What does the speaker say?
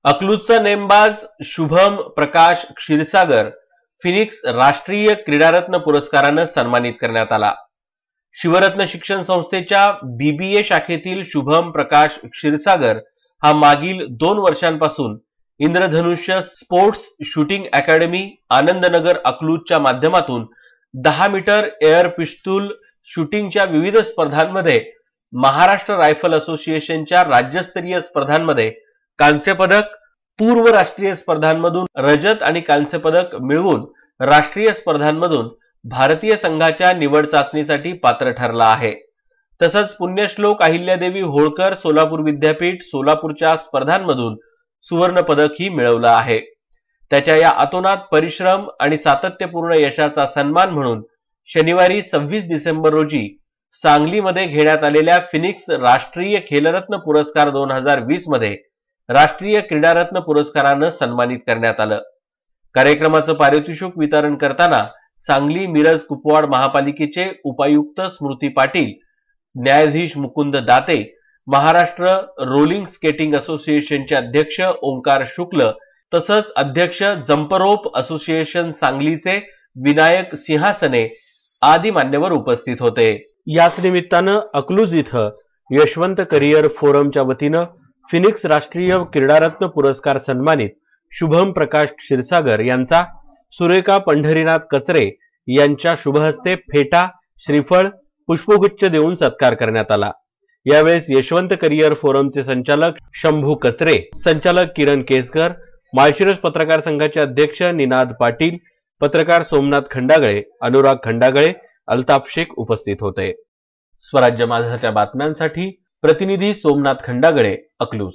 अकलूजचा नेमबाज शुभम प्रकाश क्षीरसागर फिनिक्स राष्ट्रीय क्रीडारत्न पुरस्कारानं सन्मानित करण्यात आला। शिवरत्न शिक्षण संस्थेच्या बीबीए शाखेतील शुभम प्रकाश क्षीरसागर हा मागील 2 वर्षांपासून इंद्रधनुष्य स्पोर्ट्स शूटिंग अकॅडमी आनंदनगर अकलूजच्या माध्यमातून 10 मीटर एअर पिस्तूल शूटिंगच्या विविध स्पर्धांमध्ये महाराष्ट्र रायफल असोसिएशनच्या राज्यस्तरीय स्पर्धांमध्ये कांस्य पदक, पूर्व राष्ट्रीय स्पर्धांमधून रजत आणि कांस्य पदक मिळवून राष्ट्रीय स्पर्धांमधून भारतीय संघाच्या निवड चाचणीसाठी पात्र ठरला आहे। तसंच पुण्यश्लोक अहिल्यादेवी होळकर सोलापूर विद्यापीठ सोलापूरच्या स्पर्धांमधून सुवर्ण पदकही मिळवलं आहे। त्याच्या या अतोनात परिश्रम आणि सातत्यपूर्ण यशाचा सन्मान म्हणून शनिवारी 26 डिसेंबर रोजी सांगलीमध्ये घेण्यात आलेल्या फिनिक्स राष्ट्रीय खेलरत्न पुरस्कार 2020 मध्ये राष्ट्रीय क्रीडारत्न पुरस्कारानं सन्मानित करण्यात आलं। कार्यक्रमाचं पारितोषिक वितरण करताना सांगली मिरज कुपवाड महापालिकेचे उपायुक्त स्मृती पाटील, न्यायाधीश मुकुंद दाते, महाराष्ट्र रोलिंग स्केटिंग असोसिएशनचे अध्यक्ष ओंकार शुक्ल तसंच अध्यक्ष जंपरोप असोसिएशन सांगलीचे विनायक सिंहासने आदी मान्यवर उपस्थित होते। याच निमित्तानं अकलूज इथं यशवंत करिअर फोरमच्या वतीनं फिनिक्स राष्ट्रीय क्रीडारत्न पुरस्कार सन्मानित शुभम प्रकाश क्षीरसागर यांचा सुरेखा पंढरीनाथ कचरे यांच्या शुभहस्ते फेटा, श्रीफळ, पुष्पगुच्छ देऊन सत्कार करण्यात आला। यावेळेस यशवंत करिअर फोरमचे संचालक शंभू कचरे, संचालक किरण केसकर, माळशिरस पत्रकार संघाचे अध्यक्ष निनाद पाटील, पत्रकार सोमनाथ खंडागळे, अनुराग खंडागळे, अल्ताफ शेख उपस्थित होते। स्वराज्य माझाच्या बातम्यांसाठी प्रतिनिधी सोमनाथ खंडागळे, अकलूज।